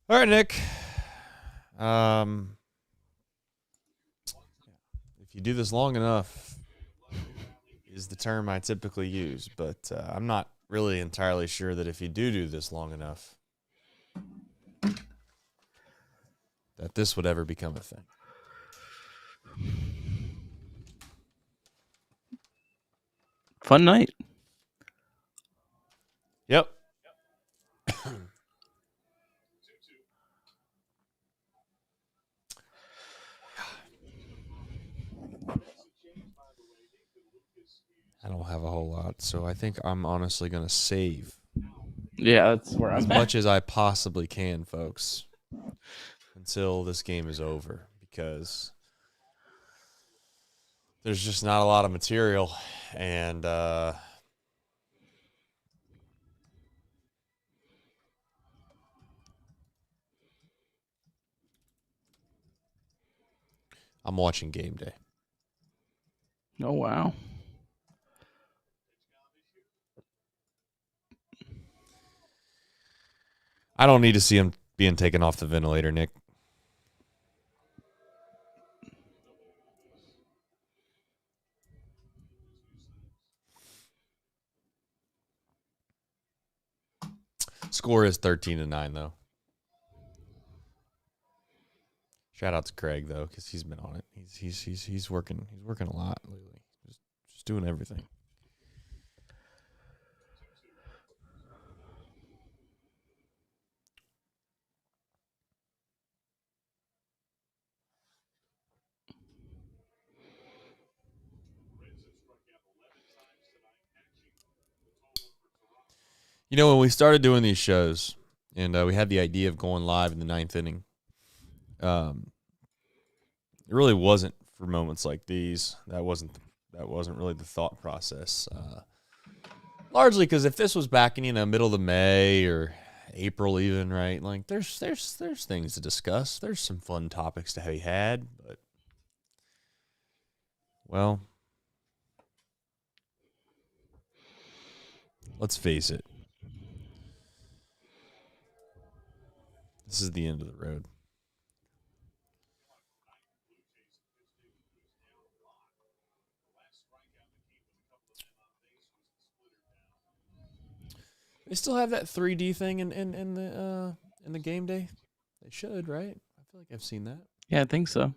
All right, Nick. If you do this long enough, is the term I typically use, but I'm not really entirely sure that if you do this long enough, that this would ever become a thing. Fun night. Yep. I don't have a whole lot, so I think I'm honestly going to save Yeah, that's where as I'm much as I possibly can, folks, until this game is over, because there's just not a lot of material, and I'm watching game day. Oh, wow. I don't need to see him being taken off the ventilator, Nick. Score is 13-9, though. Shout out to Craig though, because he's been on it. He's working a lot lately. Just doing everything. You know, when we started doing these shows, and we had the idea of going live in the ninth inning, it really wasn't for moments like these. That wasn't really the thought process. Largely because if this was back in middle of May or April, even, right? Like there's things to discuss. There's some fun topics to be had, but well, let's face it. This is the end of the road. They still have that 3D thing in the game day. They should, right? I feel like I've seen that. Yeah, I think so.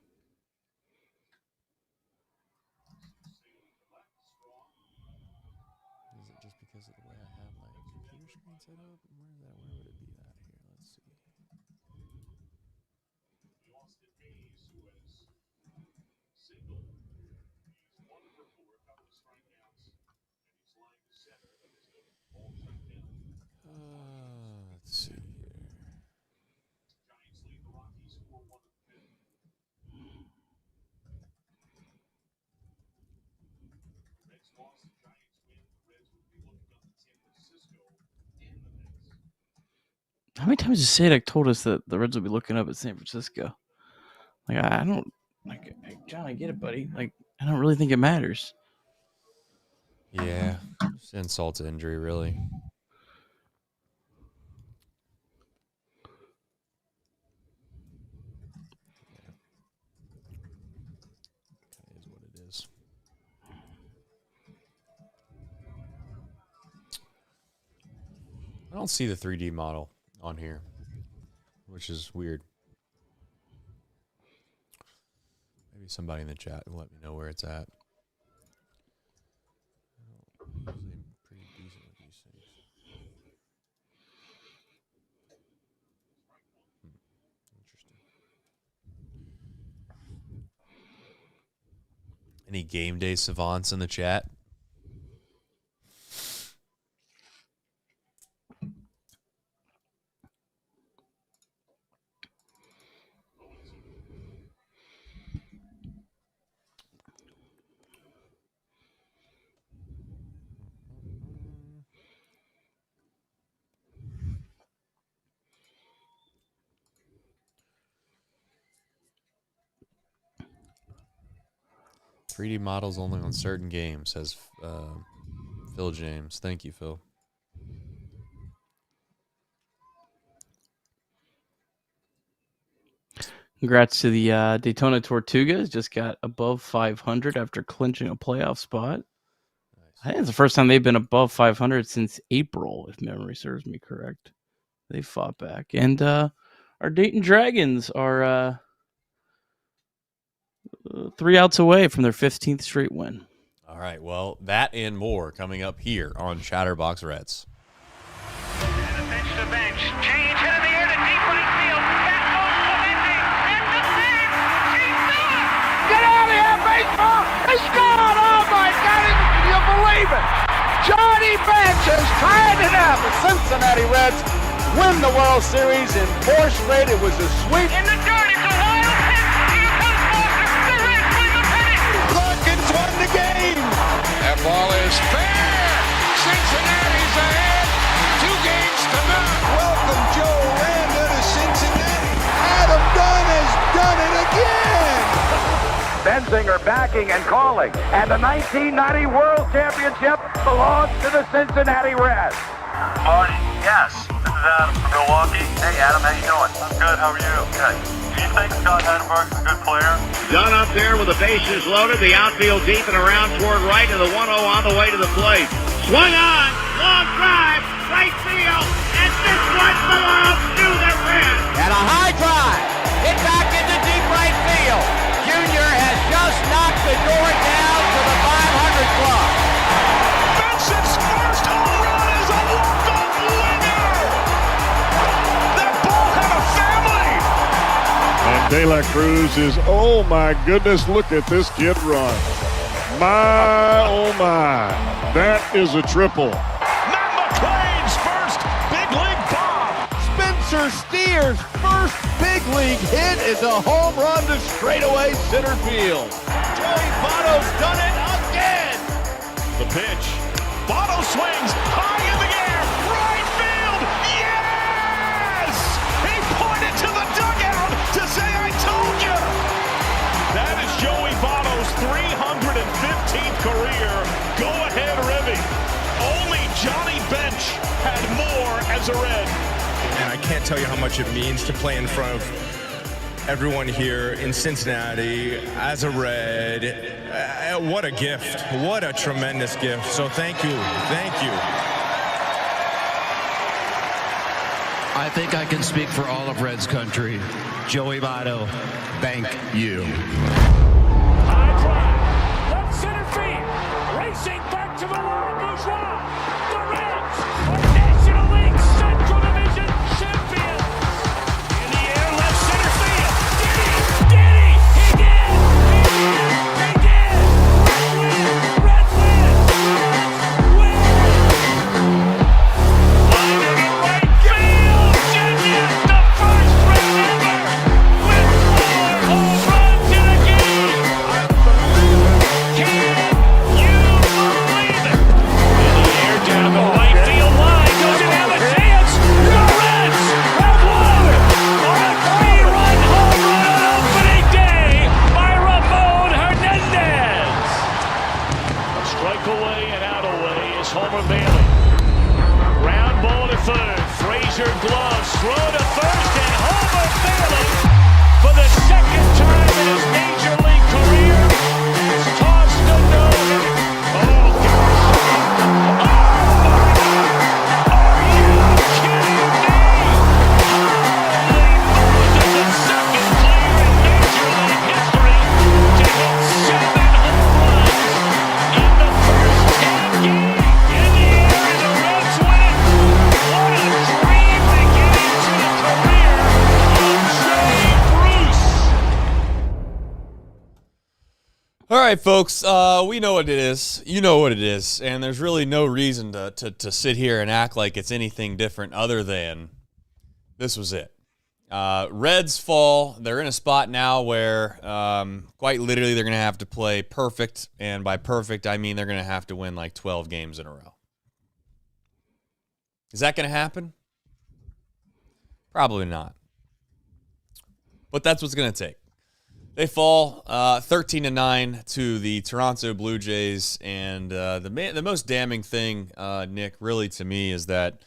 Is it just because of the way I have my computer screen set up? Where would it be at here? Let's see. Let's see here. How many times has Sadek told us that the Reds will be looking up at San Francisco? Like, I don't, like, John, I get it, buddy. Like, I don't really think it matters. Yeah, just insult to injury, really. Yeah, that is what it is. I don't see the 3D model on here, which is weird. Maybe somebody in the chat will let me know where it's at. Usually I'm pretty decent with these things. Interesting. Any game day savants in the chat? "3D models only on certain games," says Phil James. Thank you, Phil. Congrats to the Daytona Tortugas. Just got above 500 after clinching a playoff spot. I think it's the first time they've been above 500 since April, if memory serves me correct. They fought back. And our Dayton Dragons are 3 outs away from their 15th straight win. All right, well, that and more coming up here on Chatterbox Reds. And a bench to bench. Change hit in the air to deep right field. That goes Clemente. And the save. He's done. Get out of here, baseball. It's gone. Oh, my God. Can you believe it? Johnny Bench has tied it up. The Cincinnati Reds win the World Series in 4 straight. It was a sweep. In the dirt. It's a wild pitch. Here comes Barger. The Reds win the pennant. Perkins won the game. That ball is fair. Cincinnati's ahead. 2 games to none. Welcome, Joe Randa to Cincinnati. Adam Dunn has done it again. Benzinger backing and calling. And the 1990 World Championship belongs to the Cincinnati Reds. Marty, yes. This is Adam from Milwaukee. Hey, Adam, how you doing? I'm good. How are you? Good. Do you think Scott Hatteberg's a good player? Dunn up there with the bases loaded, the outfield deep and around toward right, and the 1-0 on the way to the plate. Swung on, long drive, right field, and this one belongs to the Reds. And a high drive. Hit back into deep right field. Junior has just knocked the door down to the 500 club. Benson's first home run is a walk-off winner. That ball had a family. And De La Cruz is, oh my goodness, look at this kid run. My, oh my, that is a triple. Matt McLain's first big league bomb. Spencer Steer's first big league hit is a home run to straightaway center field. Joey Votto's done it again. The pitch. Votto swings high in the air. Right field. Yes! He pointed to the dugout to say, I told you. That is Joey Votto's 315th career go-ahead ribby. Only Johnny Bench had more as a Red. And I can't tell you how much it means to play in front of everyone here in Cincinnati as a Red. What a gift. What a tremendous gift. So thank you. Thank you. I think I can speak for all of Reds country. Joey Votto, thank you. High drive, left center field, racing back to the wall, Bourgeois. The Reds are National League Central Division champions. In the air, left center field. Did he? He did! He did! Reds win! Win! Line to the right field. Genius, the first Red ever with 4 home runs in a game. Can you believe it? In the air, down the right field line. Doesn't have a chance. The Reds have won on a 3-run home run on opening day by Ramon Hernandez. A strike away and out away is Homer Bailey. Ground ball to third. Frazier gloves. Throw to first, and Homer Bailey, for the second time in his major league career, has tossed a no-hitter. Oh, gosh. Oh, my God. Are you kidding me? Holy Moses, the second player in major league history to hit 7 home runs in the first 10 games. In the air, and the Reds win. What a dream beginning to the career of Jay Bruce. All right, folks, we know what it is. You know what it is. And there's really no reason to sit here and act like it's anything different other than this was it. Reds fall. They're in a spot now where quite literally they're going to have to play perfect. And by perfect, I mean they're going to have to win like 12 games in a row. Is that going to happen? Probably not. But that's what's going to take. They fall 13-9 to the Toronto Blue Jays, and the most damning thing, Nick, really to me, is that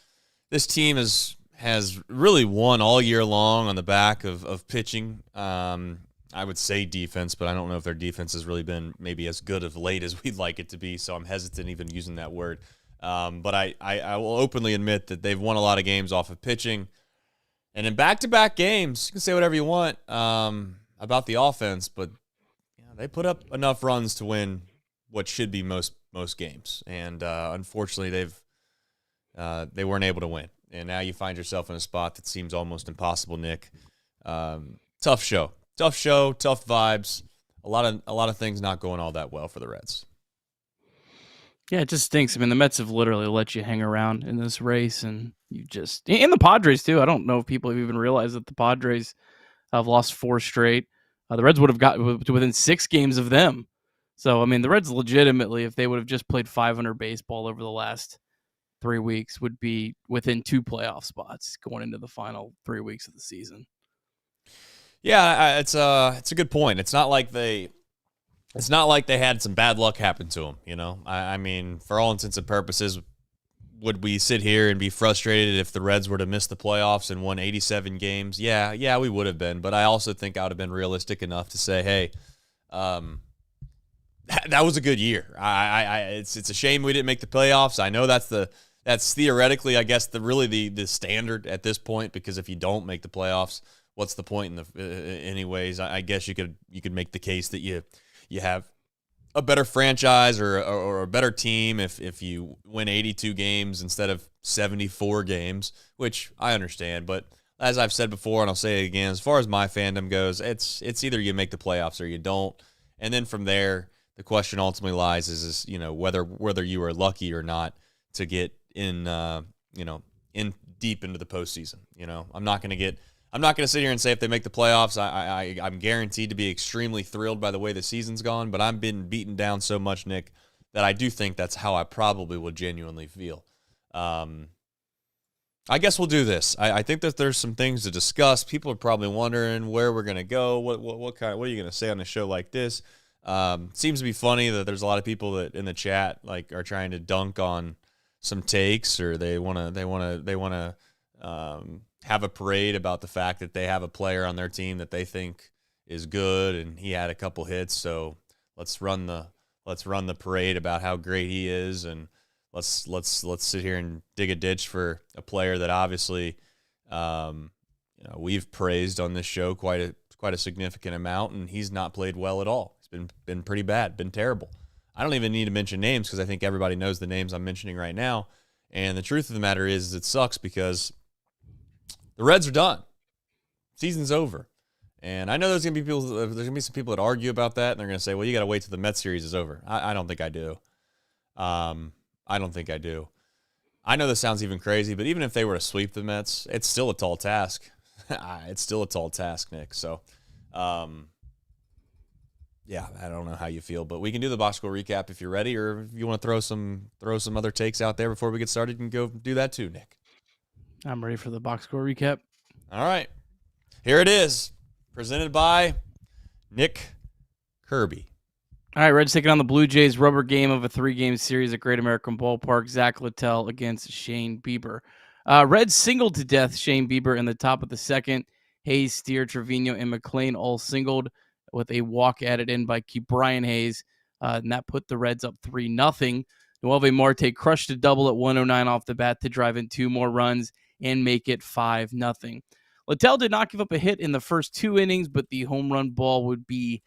this team has has really won all year long on the back of pitching. I would say defense, but I don't know if their defense has really been maybe as good of late as we'd like it to be, so I'm hesitant even using that word. But I will openly admit that they've won a lot of games off of pitching. And in back-to-back games, you can say whatever you want about the offense, but they put up enough runs to win what should be most games. And unfortunately, they weren't able to win. And now you find yourself in a spot that seems almost impossible, Nick. Tough show, tough vibes. A lot of things not going all that well for the Reds. Yeah, it just stinks. I mean, the Mets have literally let you hang around in this race, and and the Padres too. I don't know if people have even realized that the Padres have lost 4 straight. The Reds would have got to within 6 games of them. So, I mean, the Reds legitimately, if they would have just played 500 baseball over the last 3 weeks, would be within 2 playoff spots going into the final 3 weeks of the season. Yeah, it's a good point. It's not like they had some bad luck happen to them. You know, I mean, for all intents and purposes, would we sit here and be frustrated if the Reds were to miss the playoffs and won 87 games? Yeah, we would have been. But I also think I would have been realistic enough to say, hey, that was a good year. It's a shame we didn't make the playoffs. I know that's theoretically, I guess, the standard at this point, because if you don't make the playoffs, what's the point anyways? I guess you could make the case that you have a better franchise or a better team if you win 82 games instead of 74 games, which I understand. But as I've said before, and I'll say it again, as far as my fandom goes, it's either you make the playoffs or you don't. And then from there, the question ultimately lies is whether you are lucky or not to get in deep into the postseason. I'm not going to sit here and say if they make the playoffs, I'm guaranteed to be extremely thrilled by the way the season's gone, but I've been beaten down so much, Nick, that I do think that's how I probably will genuinely feel. I guess we'll do this. I think that there's some things to discuss. People are probably wondering where we're going to go. What are you going to say on a show like this? Seems to be funny that there's a lot of people that in the chat are trying to dunk on some takes, or they want to have a parade about the fact that they have a player on their team that they think is good and he had a couple hits. So let's run the parade about how great he is, and let's sit here and dig a ditch for a player that obviously we've praised on this show quite a significant amount, and he's not played well at all. It's been pretty bad, been terrible. I don't even need to mention names because I think everybody knows the names I'm mentioning right now. And the truth of the matter is it sucks because the Reds are done. Season's over. And I know there's going to be some people that argue about that, and they're going to say, well, you got to wait till the Mets series is over. I don't think I do. I don't think I do. I know this sounds even crazy, but even if they were to sweep the Mets, it's still a tall task. It's still a tall task, Nick. So, yeah, I don't know how you feel, but we can do the box score recap if you're ready, or if you want to throw some other takes out there before we get started, you can go do that too, Nick. I'm ready for the box score recap. All right. Here it is. Presented by Nick Kirby. All right, Reds taking on the Blue Jays. Rubber game of a 3-game series at Great American Ballpark. Zack Littell against Shane Bieber. Reds singled to death Shane Bieber in the top of the second. Hayes, Steer, Trevino, and McLain all singled with a walk added in by Brian Hayes. And that put the Reds up 3-0. Noelvi Marte crushed a double at 109 off the bat to drive in 2 more runs and make it 5-0. Littell did not give up a hit in the first 2 innings, but the home run ball would be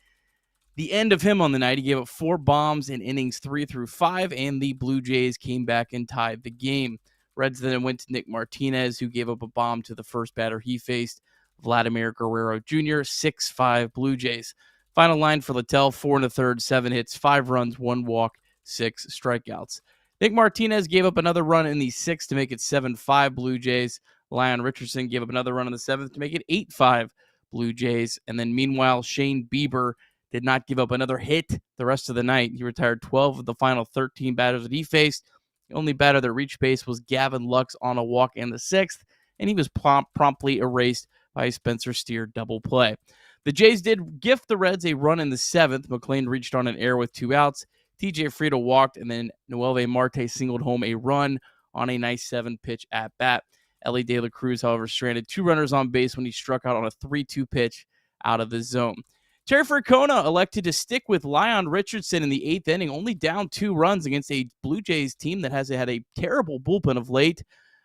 the end of him on the night. He gave up 4 bombs in innings 3 through 5, and the Blue Jays came back and tied the game. Reds then went to Nick Martinez, who gave up a bomb to the first batter he faced, Vladimir Guerrero Jr., 6-5 Blue Jays. Final line for Littell, 4 1/3, 7 hits, 5 runs, 1 walk, 6 strikeouts. Nick Martinez gave up another run in the 6th to make it 7-5 Blue Jays. Lyon Richardson gave up another run in the 7th to make it 8-5 Blue Jays. And then meanwhile, Shane Bieber did not give up another hit the rest of the night. He retired 12 of the final 13 batters that he faced. The only batter that reached base was Gavin Lux on a walk in the 6th, and he was promptly erased by a Spencer Steer double play. The Jays did gift the Reds a run in the 7th. McLain reached on an error with 2 outs. TJ Friedl walked, and then Noelvi Marte singled home a run on a nice 7-pitch at-bat. Ellie De La Cruz, however, stranded 2 runners on base when he struck out on a 3-2 pitch out of the zone. Terry Francona elected to stick with Lyon Richardson in the 8th inning, only down 2 runs against a Blue Jays team that has had a terrible bullpen of late,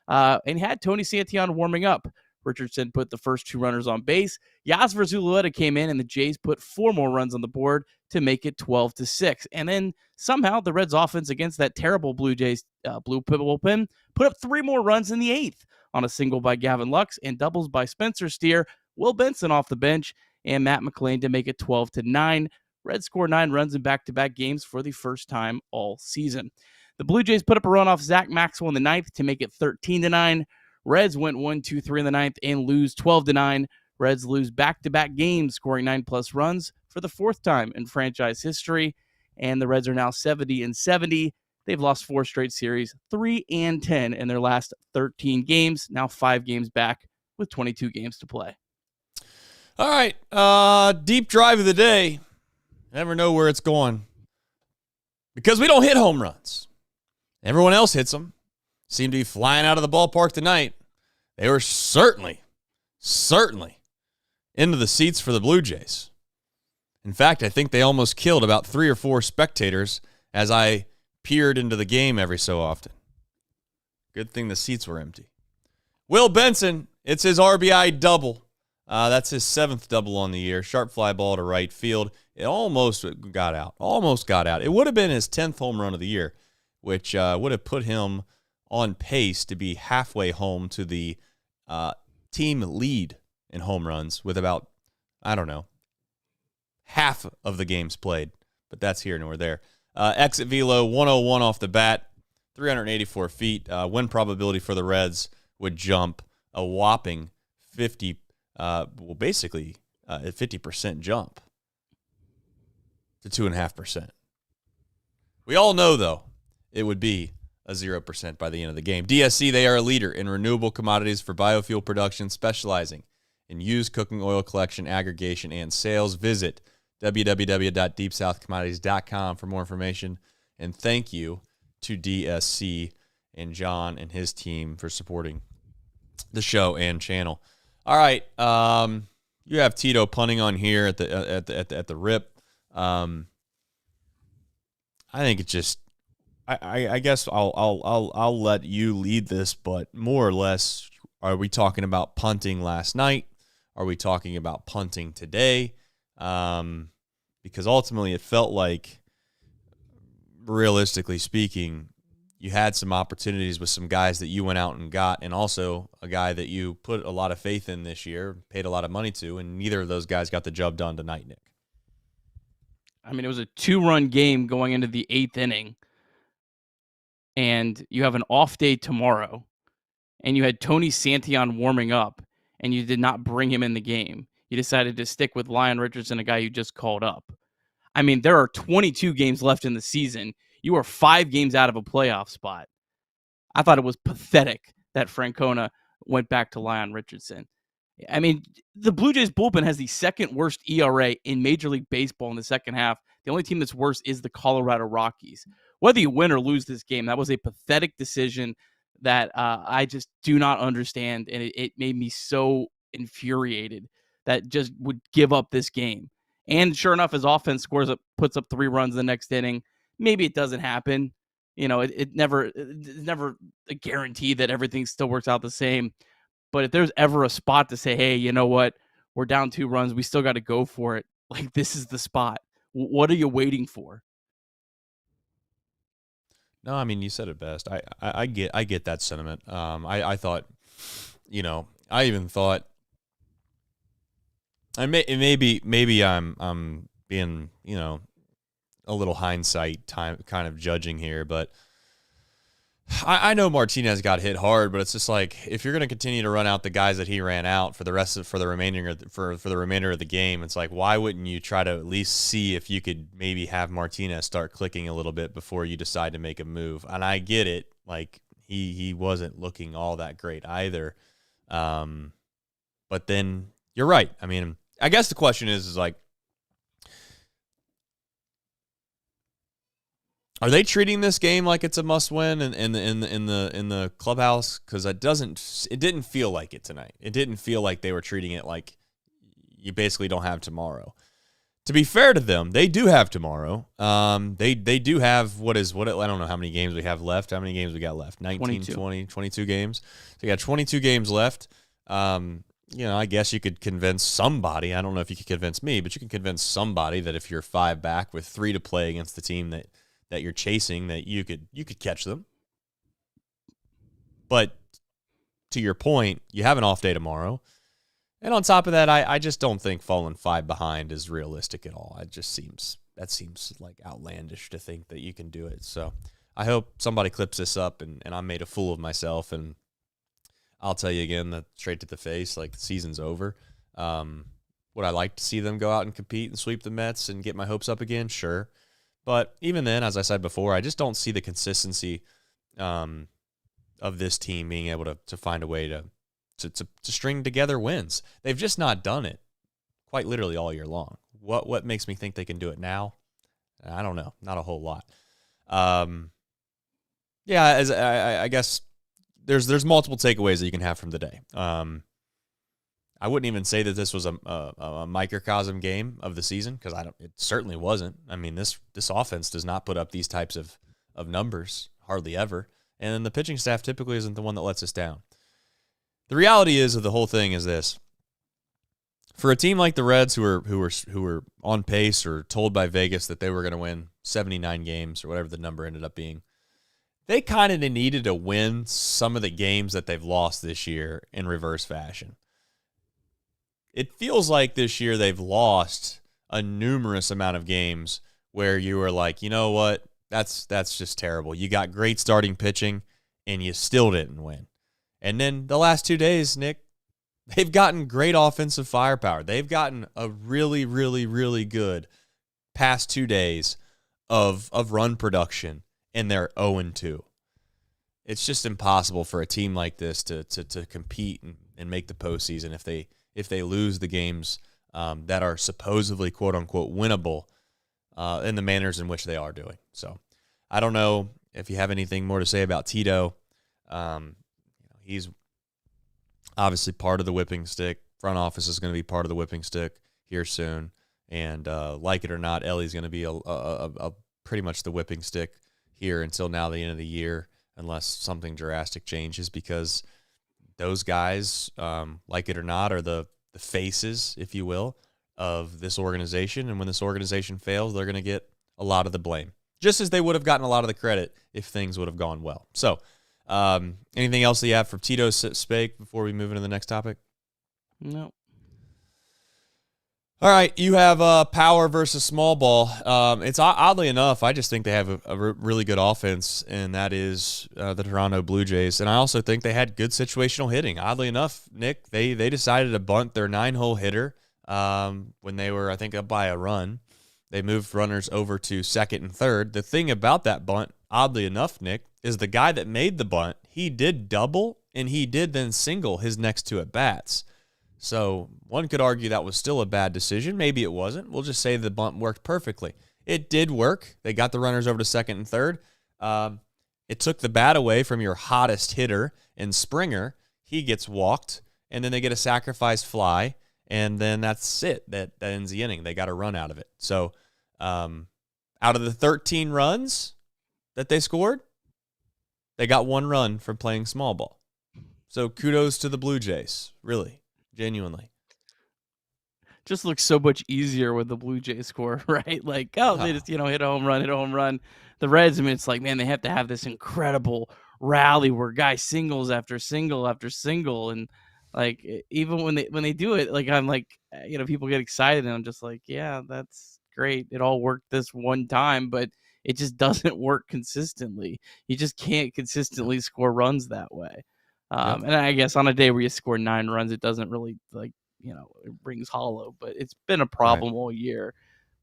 and had Tony Santillan warming up. Richardson put the first 2 runners on base. Yasver Zulueta came in, and the Jays put 4 more runs on the board to make it 12-6. And then somehow the Reds' offense against that terrible Blue Jays bullpen put up 3 more runs in the 8th on a single by Gavin Lux and doubles by Spencer Steer, Will Benson off the bench, and Matt McLain to make it 12-9. Reds score 9 runs in back-to-back games for the first time all season. The Blue Jays put up a run off Zach Maxwell in the 9th to make it 13-9. Reds went 1-2-3 in the 9th and lose 12-9. Reds lose back-to-back games, scoring 9+ runs for the 4th time in franchise history. And the Reds are now 70-70. They've lost 4 straight series, 3-10 in their last 13 games. Now 5 games back with 22 games to play. All right, deep drive of the day. Never know where it's going because we don't hit home runs. Everyone else hits them. Seem to be flying out of the ballpark tonight. They were certainly into the seats for the Blue Jays. In fact, I think they almost killed about 3 or 4 spectators as I peered into the game every so often. Good thing the seats were empty. Will Benson, it's his RBI double. That's his 7th double on the year. Sharp fly ball to right field. It almost got out. It would have been his 10th home run of the year, which would have put him on pace to be halfway home to the team lead in home runs with about, half of the games played. But that's here nor there. Exit velo, 101 off the bat, 384 feet. Win probability for the Reds would jump a whopping 50%. Basically a 50% jump to 2.5%. We all know, though, it would be a 0% by the end of the game. DSC, they are a leader in renewable commodities for biofuel production, specializing in used cooking oil collection, aggregation, and sales. Visit www.deepsouthcommodities.com for more information. And thank you to DSC and John and his team for supporting the show and channel. All right, you have Tito punting on here at the rip. I think it's just, I guess I'll let you lead this, but more or less, are we talking about punting last night? Are we talking about punting today? Because ultimately, it felt like, realistically speaking, you had some opportunities with some guys that you went out and got, and also a guy that you put a lot of faith in this year, paid a lot of money to, and neither of those guys got the job done tonight, Nick. I mean, it was a 2-run game going into the 8th inning, and you have an off day tomorrow, and you had Tony Santillan warming up, and you did not bring him in the game. You decided to stick with Lyon Richardson, a guy you just called up. I mean, there are 22 games left in the season. You are 5 games out of a playoff spot. I thought it was pathetic that Francona went back to Lyon Richardson. I mean, the Blue Jays bullpen has the 2nd worst ERA in Major League Baseball in the second half. The only team that's worse is the Colorado Rockies. Whether you win or lose this game, that was a pathetic decision that I just do not understand, and it made me so infuriated that just would give up this game. And sure enough, his offense puts up 3 runs the next inning. Maybe it doesn't happen. You know, it's never a guarantee that everything still works out the same. But if there's ever a spot to say, hey, you know what? We're down 2 runs. We still got to go for it. Like, this is the spot. What are you waiting for? No, I mean, you said it best. I get that sentiment. I thought, I even thought, maybe I'm being, a little hindsight time kind of judging here, but I know Martinez got hit hard, but it's just like, if you're going to continue to run out the guys that he ran out for the remainder of the game, it's like, why wouldn't you try to at least see if you could maybe have Martinez start clicking a little bit before you decide to make a move? And I get it, like he wasn't looking all that great either. But then you're right. I mean, I guess the question is like, Are they treating this game like it's a must-win in the clubhouse? Because it didn't feel like it tonight. It didn't feel like they were treating it like you basically don't have tomorrow. To be fair to them, they do have tomorrow. They do have I don't know how many games we have left. How many games we got left? 19, 22. 20, 22 games. So you got 22 games left. I guess you could convince somebody. I don't know if you could convince me, but you can convince somebody that if you're 5 back with 3 to play against the team that you're chasing, that you could catch them. But to your point, you have an off day tomorrow. And on top of that, I just don't think falling 5 behind is realistic at all. That seems like outlandish to think that you can do it. So I hope somebody clips this up and I'm made a fool of myself. And I'll tell you again, that straight to the face, like the season's over. Would I like to see them go out and compete and sweep the Mets and get my hopes up again? Sure. But even then, as I said before, I just don't see the consistency of this team being able to find a way to string together wins. They've just not done it quite literally all year long. What makes me think they can do it now? I don't know. Not a whole lot. I guess there's multiple takeaways that you can have from the day. I wouldn't even say that this was a microcosm game of the season, because it certainly wasn't. I mean, this offense does not put up these types of numbers hardly ever, and then the pitching staff typically isn't the one that lets us down. The reality is of the whole thing is this: for a team like the Reds, who were on pace or told by Vegas that they were going to win 79 games or whatever the number ended up being, they kind of needed to win some of the games that they've lost this year in reverse fashion. It feels like this year they've lost a numerous amount of games where you were like, you know what, that's just terrible. You got great starting pitching and you still didn't win. And then the last 2 days, Nick, they've gotten great offensive firepower. They've gotten a really, really, really good past 2 days of run production, and they're 0-2. It's just impossible for a team like this to compete and make the postseason if they lose the games that are supposedly quote unquote winnable in the manners in which they are doing. So I don't know if you have anything more to say about Tito. He's obviously part of the whipping stick. Front office is going to be part of the whipping stick here soon. And like it or not, Ellie's going to be a pretty much the whipping stick here until now the end of the year, unless something drastic changes, because those guys, like it or not, are the faces, if you will, of this organization. And when this organization fails, they're going to get a lot of the blame, just as they would have gotten a lot of the credit if things would have gone well. So anything else that you have for Tito's spake before we move into the next topic? No. All right, you have power versus small ball. It's oddly enough, I just think they have a really good offense, and that is the Toronto Blue Jays. And I also think they had good situational hitting. Oddly enough, Nick, they decided to bunt their 9-hole hitter when they were, I think, up by a run. They moved runners over to second and third. The thing about that bunt, oddly enough, Nick, is the guy that made the bunt, he did double, and he did then single his next two at-bats. So one could argue that was still a bad decision. Maybe it wasn't. We'll just say the bunt worked perfectly. It did work. They got the runners over to second and third. It took the bat away from your hottest hitter in Springer. He gets walked, and then they get a sacrifice fly, and then that's it. That ends the inning. They got a run out of it. So out of the 13 runs that they scored, they got 1 run from playing small ball. So kudos to the Blue Jays, really. Genuinely. Just looks so much easier with the Blue Jays score, right? Like, they just, hit a home run. The Reds, I mean, it's like, man, they have to have this incredible rally where guys singles after single after single. And like, even when they do it, like, I'm like, people get excited and I'm just like, yeah, that's great. It all worked this one time, but it just doesn't work consistently. You just can't consistently score runs that way. And I guess on a day where you score 9 runs, it doesn't really it rings hollow, but it's been a problem all year.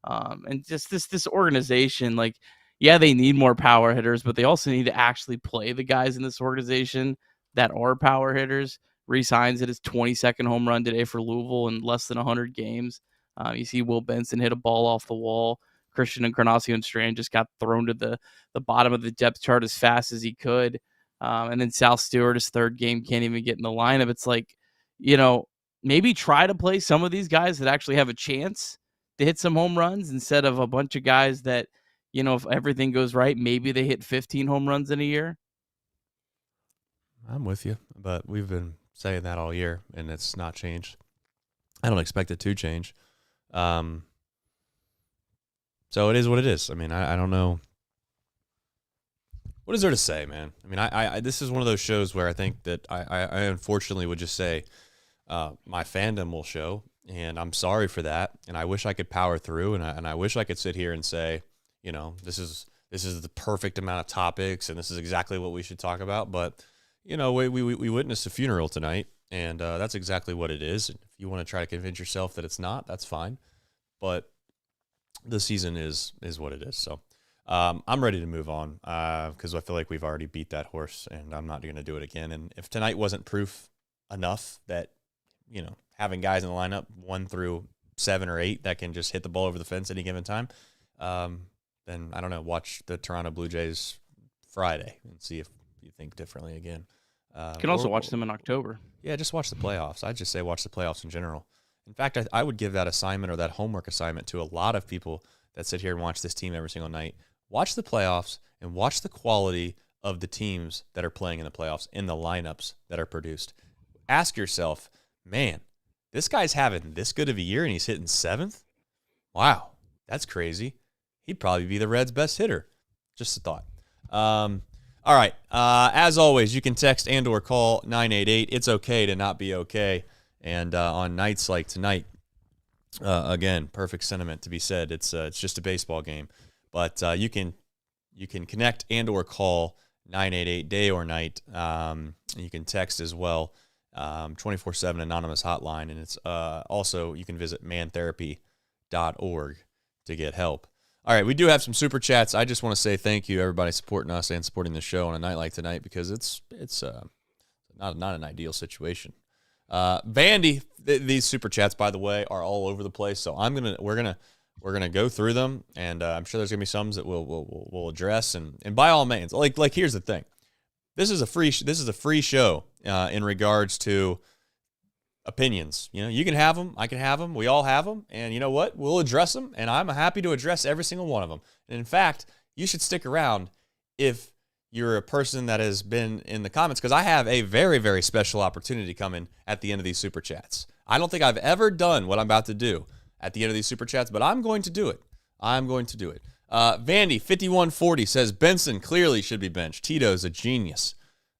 And just this organization, like, yeah, they need more power hitters, but they also need to actually play the guys in this organization that are power hitters. Re-signs at his 22nd home run today for Louisville in less than 100 games. You see Will Benson hit a ball off the wall. Christian Encarnacion and Strand just got thrown to the bottom of the depth chart as fast as he could. And then Sal Stewart, his third game, can't even get in the lineup. It's like, maybe try to play some of these guys that actually have a chance to hit some home runs instead of a bunch of guys that, if everything goes right, maybe they hit 15 home runs in a year. I'm with you, but we've been saying that all year, and it's not changed. I don't expect it to change. So it is what it is. I mean, I don't know. What is there to say, man? I mean, I this is one of those shows where I think that I unfortunately would just say my fandom will show, and I'm sorry for that, and I wish I could power through, and I wish I could sit here and say, this is the perfect amount of topics, and this is exactly what we should talk about. But we witnessed a funeral tonight, and that's exactly what it is. If you want to try to convince yourself that it's not, that's fine. But the season is what it is. So. I'm ready to move on because I feel like we've already beat that horse, and I'm not going to do it again. And if tonight wasn't proof enough that, having guys in the lineup 1 through 7 or 8 that can just hit the ball over the fence any given time, then I don't know, watch the Toronto Blue Jays Friday and see if you think differently again. You can also watch them in October. Yeah, just watch the playoffs. I'd just say watch the playoffs in general. In fact, I would give that assignment or that homework assignment to a lot of people that sit here and watch this team every single night. Watch the playoffs and watch the quality of the teams that are playing in the playoffs in the lineups that are produced. Ask yourself, man, this guy's having this good of a year and he's hitting 7th? Wow, that's crazy. He'd probably be the Reds' best hitter. Just a thought. All right. As always, you can text and or call 988. It's okay to not be okay. And on nights like tonight, again, perfect sentiment to be said. It's just a baseball game. But you can connect and or call 988 day or night. You can text as well, 24/7 anonymous hotline. And it's also you can visit mantherapy.org to get help. All right, we do have some super chats. I just want to say thank you, everybody supporting us and supporting the show on a night like tonight because it's not an ideal situation. Vandy, these super chats, by the way, are all over the place. So we're gonna go through them, and I'm sure there's gonna be some that we'll address. And by all means, like here's the thing, this is a free show in regards to opinions. You can have them, I can have them, we all have them, and you know what? We'll address them, and I'm happy to address every single one of them. And in fact, you should stick around if you're a person that has been in the comments because I have a very, very special opportunity coming at the end of these super chats. I don't think I've ever done what I'm about to do at the end of these super chats, but I'm going to do it. Vandy 5140 says Benson clearly should be benched. Tito's a genius.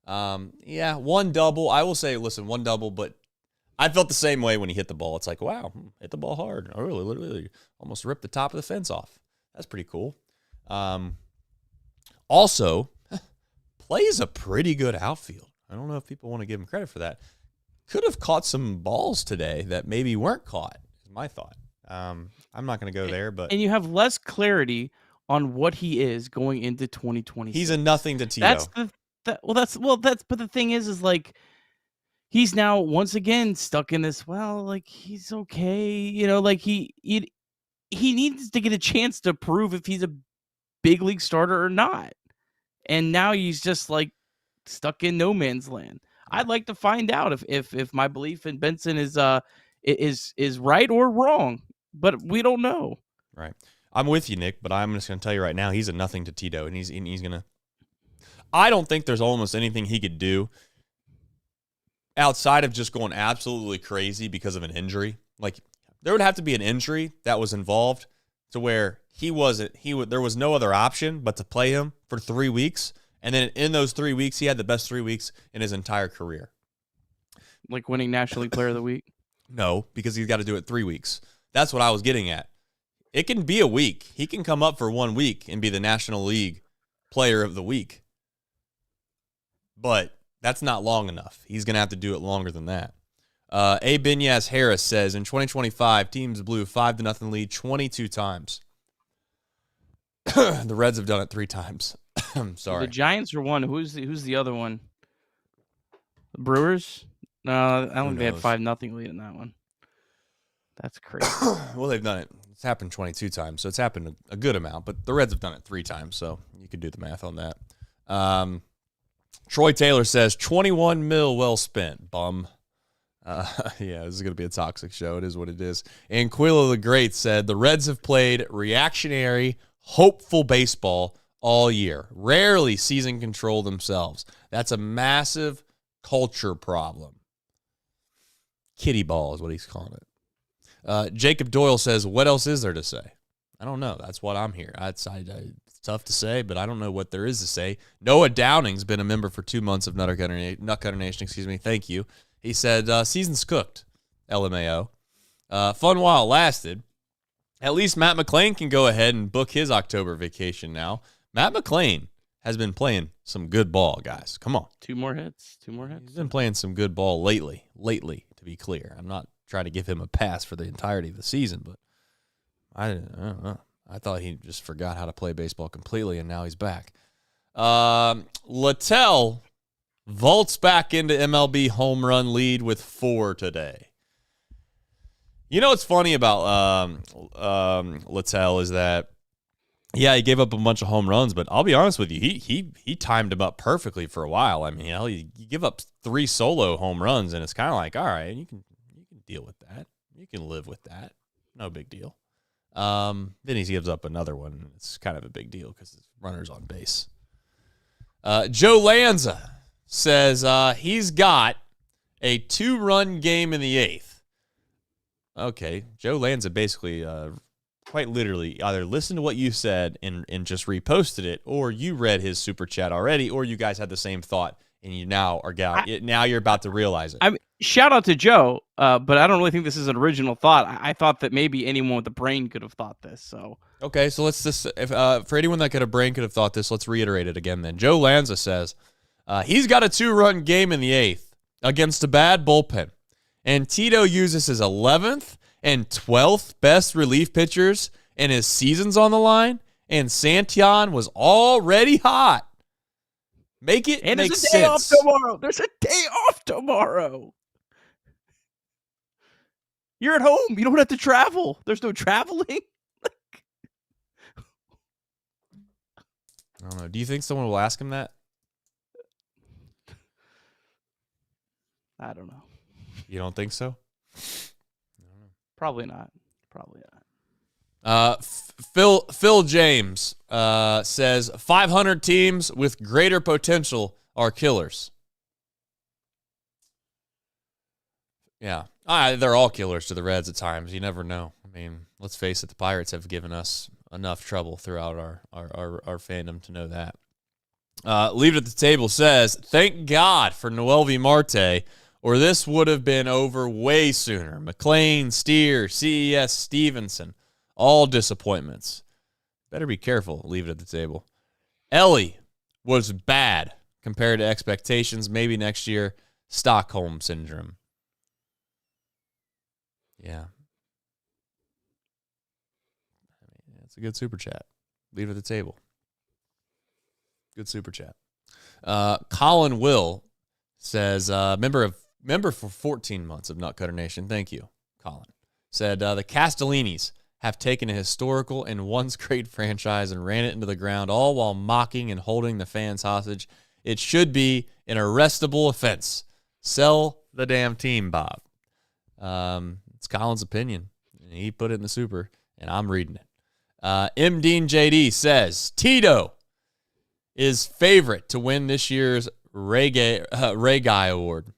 Yeah, 1 double. I will say, listen, 1 double, but I felt the same way when he hit the ball. It's like, wow, hit the ball hard. I really literally almost ripped the top of the fence off. That's pretty cool. Also, plays a pretty good outfield. I don't know if people want to give him credit for that. Could have caught some balls today that maybe weren't caught, is my thought. I'm not going to go there, but... And you have less clarity on what he is going into 2020. He's a nothing to Tito. But the thing is like, he's now once again stuck in this, he's okay. He needs to get a chance to prove if he's a big league starter or not. And now he's just like stuck in no man's land. I'd like to find out if my belief in Benson is right or wrong, but we don't know. Right. I'm with you, Nick, but I'm just going to tell you right now, he's a nothing to Tito, and he's going to... I don't think there's almost anything he could do outside of just going absolutely crazy because of an injury. Like, there would have to be an injury that was involved to where there was no other option but to play him for 3 weeks, and then in those 3 weeks, he had the best 3 weeks in his entire career. Like winning National League Player of the Week? No, because he's got to do it 3 weeks. That's what I was getting at. It can be a week. He can come up for 1 week and be the National League Player of the Week. But that's not long enough. He's going to have to do it longer than that. A. Binyas Harris says, in 2025, teams blew 5-0 lead 22 times. The Reds have done it 3 times. I'm sorry. The Giants are one. Who's the other one? The Brewers? No, I don't think they had 5-0 lead in that one. That's crazy. Well, they've done it. It's happened 22 times, so it's happened a good amount. But the Reds have done it 3 times, so you could do the math on that. Troy Taylor says 21 mil well spent. Bum. Yeah, this is going to be a toxic show. It is what it is. And Quilla the Great said the Reds have played reactionary, hopeful baseball all year. Rarely season control themselves. That's a massive culture problem. Kitty ball is what he's calling it. Jacob Doyle says, what else is there to say? I don't know. That's what I'm here. It's tough to say, but I don't know what there is to say. Noah Downing's been a member for 2 months of Nutcutter Nation. Excuse me. Thank you. He said, season's cooked, LMAO. Fun while it lasted. At least Matt McLain can go ahead and book his October vacation now. Matt McLain has been playing some good ball, guys. Come on. 2 more hits. 2 more hits. He's been playing some good ball lately, to be clear. I'm not trying to give him a pass for the entirety of the season, but I don't know. I thought he just forgot how to play baseball completely, and now he's back. Littell vaults back into MLB home run lead with 4 today. You know what's funny about Littell is that, yeah, he gave up a bunch of home runs, but I'll be honest with you, he timed him up perfectly for a while. I mean, you give up 3 solo home runs, and it's kind of like, all right, you can deal with that. You can live with that. No big deal. Then he gives up another one. It's kind of a big deal because his runner's on base. Joe Lanza says he's got a 2-run game in the 8th. Okay, Joe Lanza basically quite literally either listened to what you said and just reposted it, or you read his super chat already, or you guys had the same thought and you now you're about to realize it. I mean, shout out to Joe, but I don't really think this is an original thought. I thought that maybe anyone with a brain could have thought this. So okay, so let's just for anyone that could have thought this, let's reiterate it again. Then Joe Lanza says he's got a 2-run game in the 8th against a bad bullpen, and Tito uses his 11th and 12th best relief pitchers, and his season's on the line, and Santillan was already hot. Make it and make there's a sense. day off tomorrow. There's a day off tomorrow. You're at home. You don't have to travel. There's no traveling. I don't know. Do you think someone will ask him that? I don't know. You don't think so? Probably not. Probably not. Phil James says 500 teams with greater potential are killers. Yeah, they're all killers to the Reds at times. You never know. I mean, let's face it, the Pirates have given us enough trouble throughout our fandom to know that. Leave It at the Table says, thank God for Noelvi Marte, or this would have been over way sooner. McLain, Steer, CES, Stevenson, all disappointments. Better be careful. Leave It at the Table. Ellie was bad compared to expectations. Maybe next year, Stockholm Syndrome. Yeah. I mean, it's a good super chat. Leave It at the Table. Good super chat. Colin Will says, member for 14 months of Nutcutter Nation. Thank you, Colin. Said, the Castellinis have taken a historical and once great franchise and ran it into the ground, all while mocking and holding the fans hostage. It should be an arrestable offense. Sell the damn team, Bob. It's Colin's opinion. He put it in the super, and I'm reading it. M. Dean JD says, Tito is favorite to win this year's Ray Guy Award.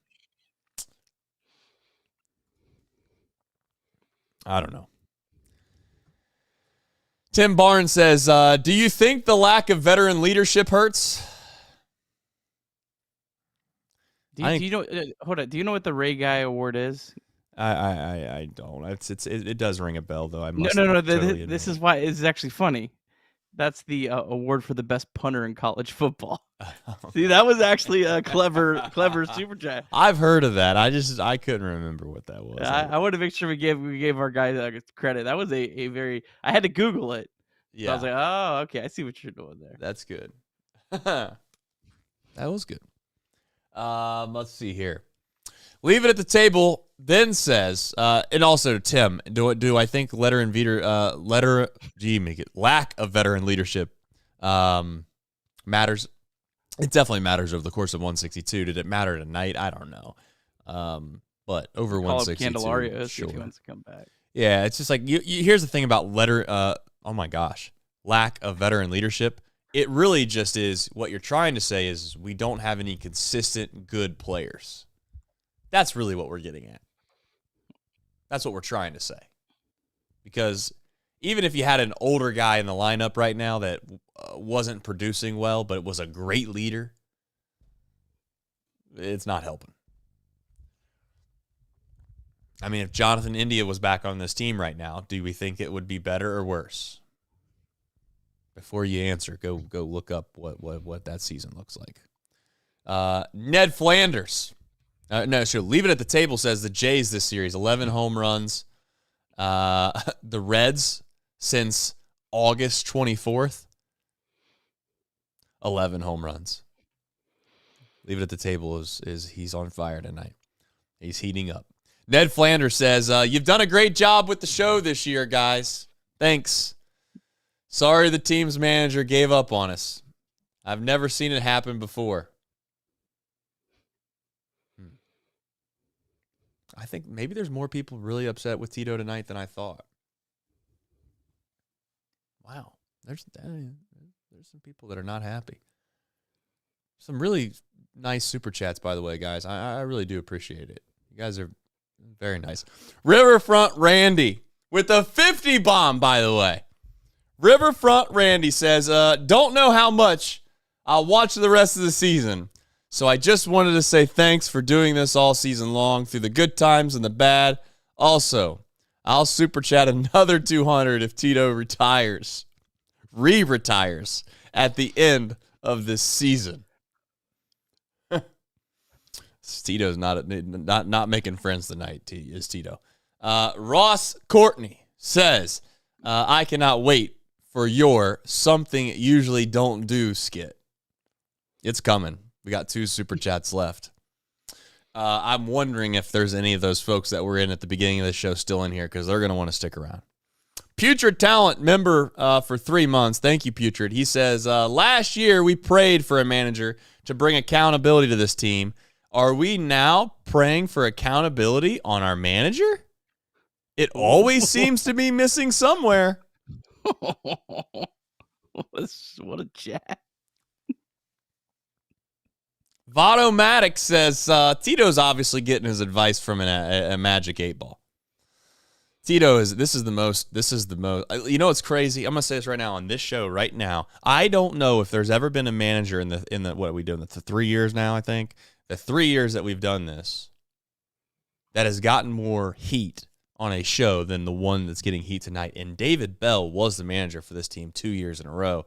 I don't know. Tim Barnes says, do you think the lack of veteran leadership hurts? Do you know? Hold on. Do you know what the Ray Guy Award is? I don't. It does ring a bell though. I must No. totally This is why it's actually funny. That's the award for the best punter in college football. See, that was actually a clever super chat. I've heard of that. I couldn't remember what that was. I want to make sure we gave our guy credit. That was a very. I had to Google it. Yeah. So I was like, oh, okay, I see what you're doing there. That's good. That was good. Let's see here. Leave It at the Table then says, and also Tim, do I think lack of veteran leadership matters? It definitely matters over the course of 162. Did it matter tonight? I don't know. But over 162, Candelario sure. if he wants to come back. Yeah, it's just like here's the thing about lack of veteran leadership. It really just is what you're trying to say is we don't have any consistent good players. That's really what we're getting at. That's what we're trying to say. Because even if you had an older guy in the lineup right now that wasn't producing well, but was a great leader, it's not helping. I mean, if Jonathan India was back on this team right now, do we think it would be better or worse? Before you answer, go look up what that season looks like. Ned Flanders. Leave it at the table says the Jays this series, 11 home runs. The Reds since August 24th, 11 home runs. Leave it at the table is he's on fire tonight. He's heating up. Ned Flanders says, you've done a great job with the show this year, guys. Thanks. Sorry the team's manager gave up on us. I've never seen it happen before. I think maybe there's more people really upset with Tito tonight than I thought. Wow. There's some people that are not happy. Some really nice super chats, by the way, guys. I really do appreciate it. You guys are very nice. Riverfront Randy with a 50 bomb, by the way. Riverfront Randy says, don't know how much I'll watch the rest of the season. So I just wanted to say thanks for doing this all season long through the good times and the bad. Also, I'll super chat another 200 if Tito retires at the end of this season. Tito's not making friends tonight, is Tito. Ross Courtney says, I cannot wait for your something usually don't do skit. It's coming. We got 2 super chats left. I'm wondering if there's any of those folks that were in at the beginning of the show still in here because they're going to want to stick around. Putrid Talent member for 3 months. Thank you, Putrid. He says, last year we prayed for a manager to bring accountability to this team. Are we now praying for accountability on our manager? It always seems to be missing somewhere. What a chat. Vodomatic says, Tito's obviously getting his advice from a magic 8-ball. This is the most, you know what's crazy? I'm going to say this right now on this show right now. I don't know if there's ever been a manager in the what are we doing? The 3 years now, I think. The 3 years that we've done this that has gotten more heat on a show than the one that's getting heat tonight. And David Bell was the manager for this team 2 years in a row.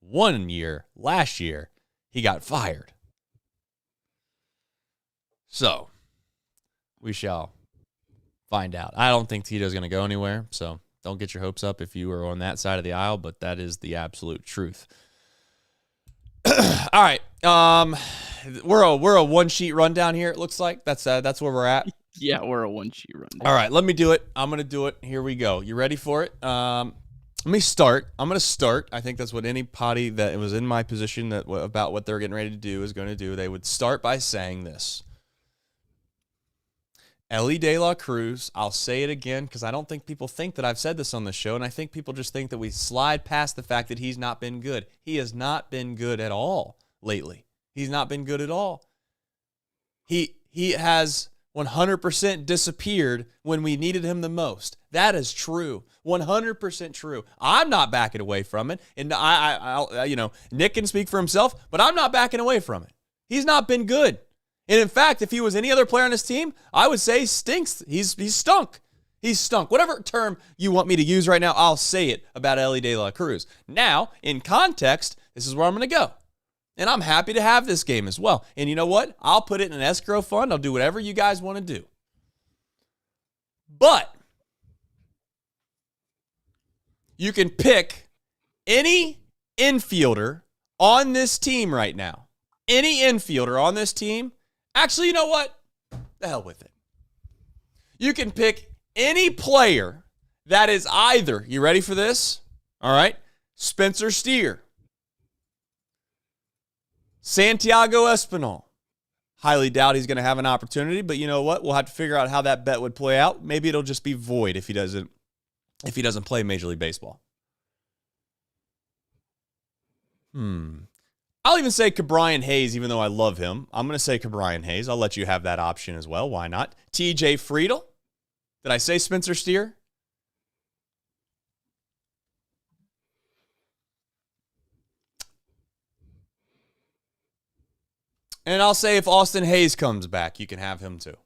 1 year, last year, he got fired. So, we shall find out. I don't think Tito's going to go anywhere, so don't get your hopes up if you are on that side of the aisle, but that is the absolute truth. All right. We're a one-sheet rundown here, it looks like. That's where we're at. Yeah, we're a one-sheet rundown. All right, let me do it. I'm going to do it. Here we go. You ready for it? Let me start. I'm going to start. I think that's what any potty that was in my position that about what they're getting ready to do is going to do. They would start by saying this. Elly De La Cruz, I'll say it again because I don't think people think that I've said this on the show, and I think people just think that we slide past the fact that he's not been good. He has not been good at all lately. He's not been good at all. He has 100% disappeared when we needed him the most. That is true. 100% true. I'm not backing away from it, and I Nick can speak for himself, but I'm not backing away from it. He's not been good. And in fact, if he was any other player on this team, I would say he stinks. He's stunk. He's stunk. Whatever term you want me to use right now, I'll say it about Elly De La Cruz. Now, in context, this is where I'm going to go. And I'm happy to have this game as well. And you know what? I'll put it in an escrow fund. I'll do whatever you guys want to do. But you can pick any infielder on this team right now. Any infielder on this team. Actually, you know what? The hell with it. You can pick any player that is either, you ready for this? All right. Spencer Steer, Santiago Espinal. Highly doubt he's going to have an opportunity, but you know what? We'll have to figure out how that bet would play out. Maybe it'll just be void if he doesn't play Major League Baseball. I'll even say Ke'Bryan Hayes, even though I love him. I'm going to say Ke'Bryan Hayes. I'll let you have that option as well. Why not? TJ Friedel. Did I say Spencer Steer? And I'll say if Austin Hayes comes back, you can have him too.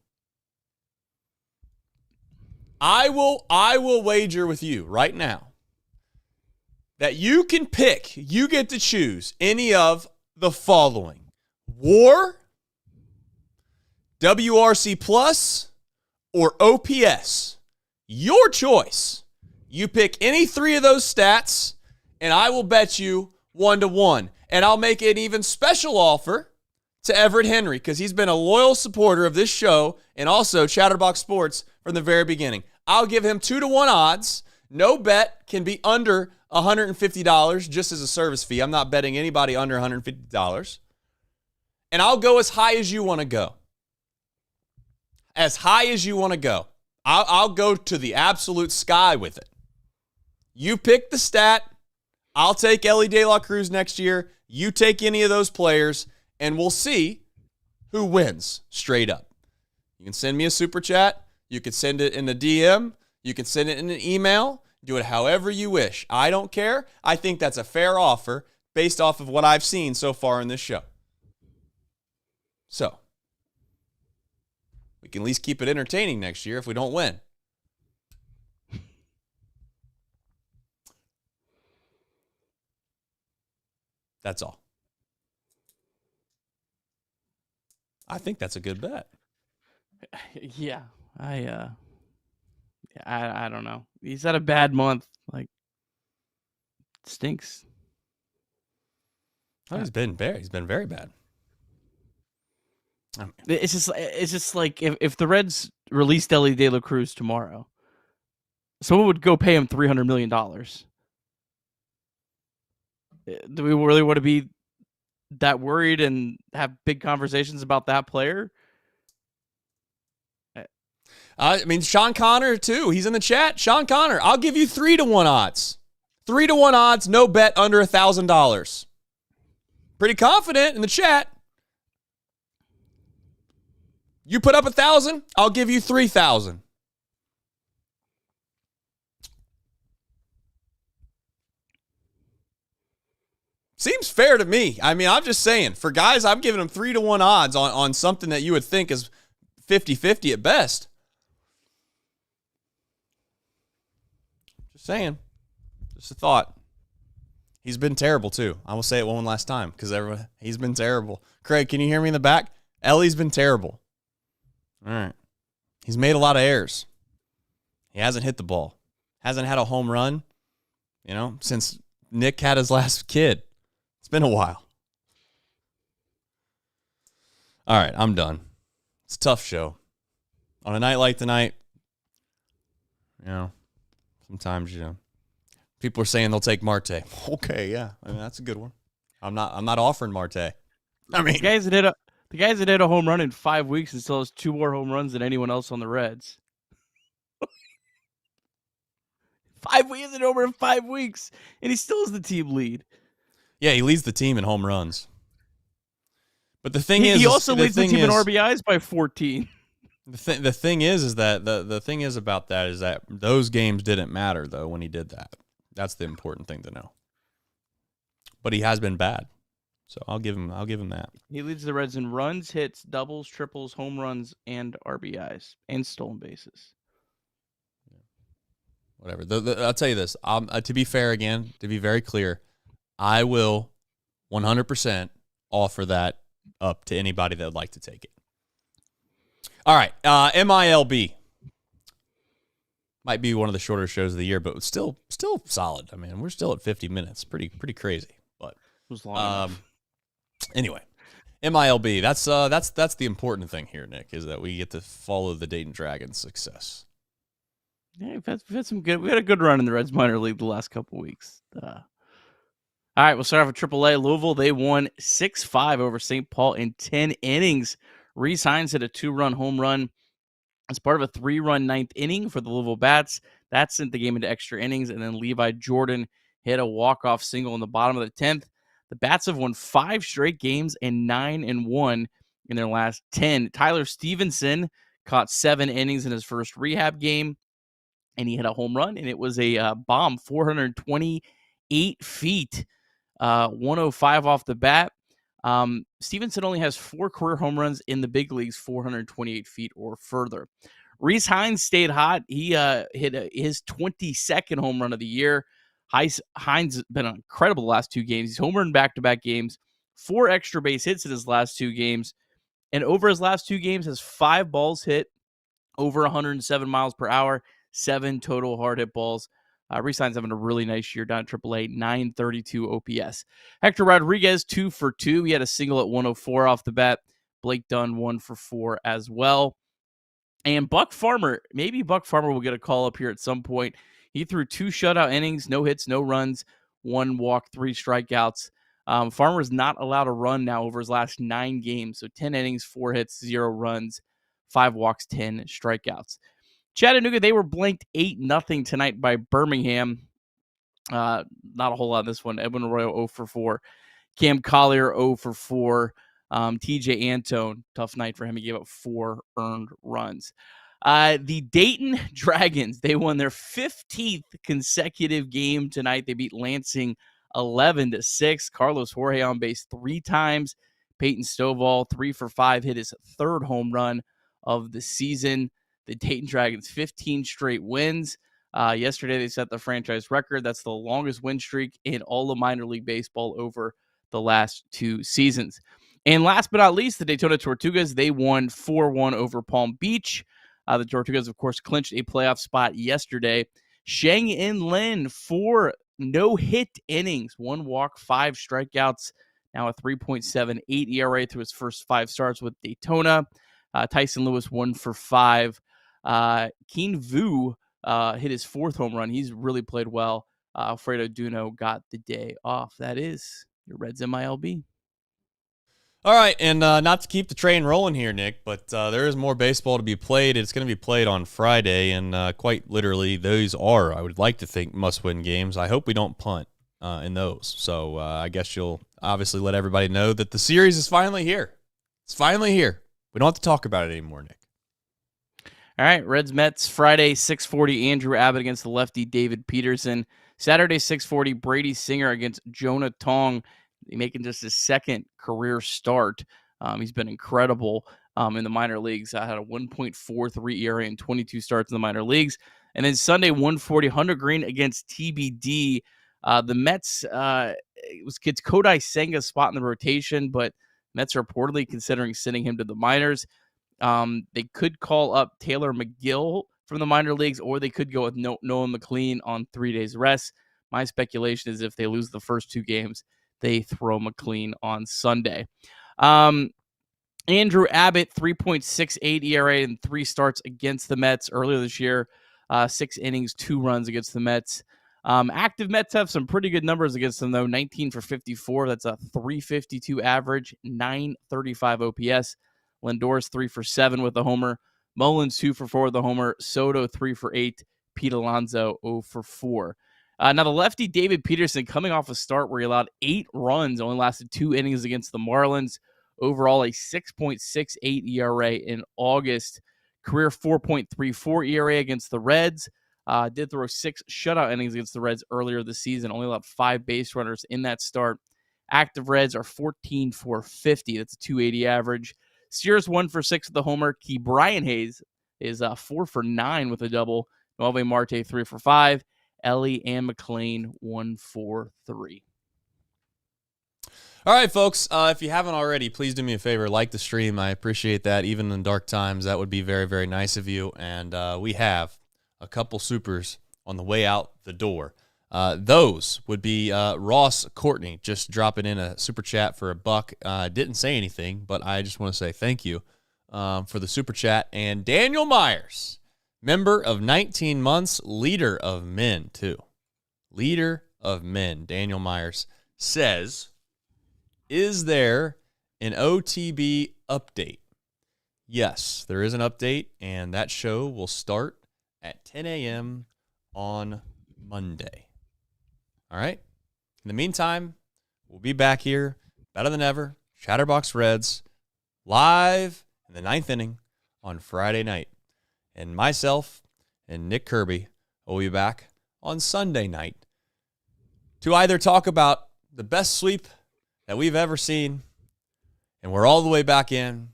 I will wager with you right now that you can pick, you get to choose any of the following: WAR, WRC Plus, or OPS. Your choice. You pick any three of those stats, and I will bet you 1-1. And I'll make an even special offer to Everett Henry, because he's been a loyal supporter of this show and also Chatterbox Sports from the very beginning. I'll give him 2-1 odds. No bet can be under $150 just as a service fee. I'm not betting anybody under $150. And I'll go as high as you want to go. As high as you want to go. I'll go to the absolute sky with it. You pick the stat. I'll take Ellie De La Cruz next year. You take any of those players, and we'll see who wins straight up. You can send me a super chat. You can send it in a DM. You can send it in an email. Do it however you wish. I don't care. I think that's a fair offer based off of what I've seen so far in this show. So, we can at least keep it entertaining next year if we don't win. That's all. I think that's a good bet. Yeah, I don't know. He's had a bad month. Like, stinks. Oh, he's been very bad. I mean, It's just like if the Reds released Ellie De La Cruz tomorrow, someone would go pay him $300 million. Do we really want to be that worried and have big conversations about that player? I mean, Sean Connor, too. He's in the chat. Sean Connor, I'll give you 3-1 odds. 3-1 odds, no bet under $1,000. Pretty confident in the chat. You put up 1,000, I'll give you 3,000. Seems fair to me. I mean, I'm just saying, for guys, I'm giving them 3-1 odds on something that you would think is 50-50 at best. Just saying. Just a thought. He's been terrible, too. I will say it one last time, because he's been terrible. Craig, can you hear me in the back? Ellie's been terrible. All right. He's made a lot of errors. He hasn't hit the ball. Hasn't had a home run, since Nick had his last kid. It's been a while. All right, I'm done. It's a tough show. On a night like tonight, sometimes, people are saying they'll take Marte. Okay, yeah. I mean, that's a good one. I'm not offering Marte. I mean, the guys that hit a home run in 5 weeks and still has 2 more home runs than anyone else on the Reds. 5 weeks and over in 5 weeks, and he still is the team lead. Yeah, he leads the team in home runs. But the thing is, he also leads the team in RBIs by 14. The thing is that the thing is about that is that those games didn't matter though when he did that. That's the important thing to know. But he has been bad, so I'll give him that. He leads the Reds in runs, hits, doubles, triples, home runs, and RBIs, and stolen bases. Whatever. I'll tell you this. To be fair again, to be very clear, I will 100% offer that up to anybody that would like to take it. All right. MILB. Might be one of the shorter shows of the year, but still solid. I mean, we're still at 50 minutes. Pretty crazy. But it was long enough. Anyway, MILB. That's the important thing here, Nick, is that we get to follow the Dayton Dragons' success. Yeah, we've had some good. We had a good run in the Reds minor league the last couple weeks. All right, we'll start off with AAA. Louisville, they won 6-5 over St. Paul in 10 innings. Rhys Hines hit a 2-run home run as part of a 3-run ninth inning for the Louisville Bats. That sent the game into extra innings, and then Levi Jordan hit a walk-off single in the bottom of the 10th. The Bats have won 5 straight games and 9-1 in their last 10. Tyler Stevenson caught 7 innings in his first rehab game, and he hit a home run, and it was a bomb, 428 feet, 105 off the bat. Stevenson only has 4 career home runs in the big leagues, 428 feet or further. Rhys Hines stayed hot. He hit his 22nd home run of the year. Hines has been incredible the last 2 games. He's homered in back-to-back games, 4 extra base hits in his last 2 games, and over his last 2 games has 5 balls hit over 107 miles per hour, 7 total hard hit balls. Rhys Hines having a really nice year down at AAA, 932 OPS. Hector Rodriguez, 2 for 2. He had a single at 104 off the bat. Blake Dunn, 1 for 4 as well. And Buck Farmer, maybe Buck Farmer will get a call up here at some point. He threw 2 shutout innings, no hits, no runs, 1 walk, 3 strikeouts. Farmer's not allowed a run now over his last 9 games. So 10 innings, 4 hits, 0 runs, 5 walks, 10 strikeouts. Chattanooga, they were blanked 8-0 tonight by Birmingham. Not a whole lot in this one. Edwin Arroyo 0 for 4. Cam Collier 0 for 4. TJ Antone, tough night for him. He gave up 4 earned runs. The Dayton Dragons, they won their 15th consecutive game tonight. They beat Lansing 11-6. Carlos Jorge on base 3 times. Peyton Stovall 3 for 5, hit his 3rd home run of the season. The Dayton Dragons, 15 straight wins. Yesterday, they set the franchise record. That's the longest win streak in all of minor league baseball over the last 2 seasons. And last but not least, the Daytona Tortugas, they won 4-1 over Palm Beach. The Tortugas, of course, clinched a playoff spot yesterday. Sheng-In Lin, 4 no-hit innings, 1 walk, 5 strikeouts, now a 3.78 ERA through his first 5 starts with Daytona. Tyson Lewis, 1 for 5. Keen Vu hit his 4th home run. He's really played well. Alfredo Duno got the day off. That is your Reds MILB. All right, and not to keep the train rolling here, Nick, but there is more baseball to be played. It's going to be played on Friday, and quite literally, those are, I would like to think, must-win games. I hope we don't punt in those. So I guess you'll obviously let everybody know that the series is finally here. It's finally here. We don't have to talk about it anymore, Nick. All right, Reds-Mets, Friday, 6:40, Andrew Abbott against the lefty David Peterson. Saturday, 6:40, Brady Singer against Jonah Tong, making just his 2nd career start. He's been incredible in the minor leagues. I had a 1.43 ERA in 22 starts in the minor leagues. And then Sunday, 1:40, Hunter Green against TBD. The Mets, it's Kodai Senga's spot in the rotation, but Mets are reportedly considering sending him to the minors. They could call up Taylor McGill from the minor leagues, or they could go with Noah McLain on 3 days rest. My speculation is if they lose the first 2 games, they throw McLean on Sunday. Andrew Abbott, 3.68 ERA in 3 starts against the Mets earlier this year. 6 innings, 2 runs against the Mets. Active Mets have some pretty good numbers against them, though. 19 for 54. That's a 352 average, 935 OPS. Lindor's 3 for 7 with a homer. Mullins 2 for 4 with a homer. Soto 3 for 8. Pete Alonso 0 for 4. Now, the lefty David Peterson coming off a start where he allowed 8 runs, only lasted 2 innings against the Marlins. Overall, a 6.68 ERA in August. Career 4.34 ERA against the Reds. Did throw 6 shutout innings against the Reds earlier this season. Only allowed 5 base runners in that start. Active Reds are 14 for 50. That's a 280 average. Sears 1 for 6 with a homer. Key Brian Hayes is 4 for 9 with a double. Noelvi Marte 3 for 5. Ellie and McLean 1 for 3. All right, folks, if you haven't already, please do me a favor, like the stream. I appreciate that. Even in dark times, that would be very, very nice of you. And we have a couple supers on the way out the door. Those would be Ross Courtney, just dropping in a super chat for $1. Didn't say anything, but I just want to say thank you for the super chat. And Daniel Myers, member of 19 months, leader of men, too. Leader of men, Daniel Myers, says, is there an OTB update? Yes, there is an update, and that show will start at 10 a.m. on Monday. All right? In the meantime, we'll be back here, better than ever, Chatterbox Reds, live in the 9th inning on Friday night. And myself and Nick Kirby will be back on Sunday night to either talk about the best sweep that we've ever seen, and we're all the way back in,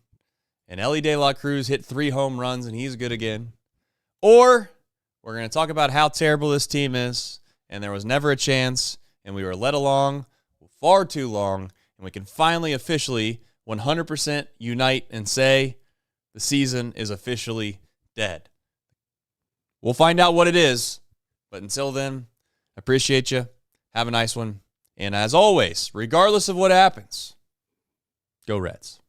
and Ellie De La Cruz hit 3 home runs and he's good again, or we're going to talk about how terrible this team is, and there was never a chance, and we were led along far too long, and we can finally officially 100% unite and say the season is officially dead. We'll find out what it is, but until then, appreciate you. Have a nice one. And as always, regardless of what happens, go Reds.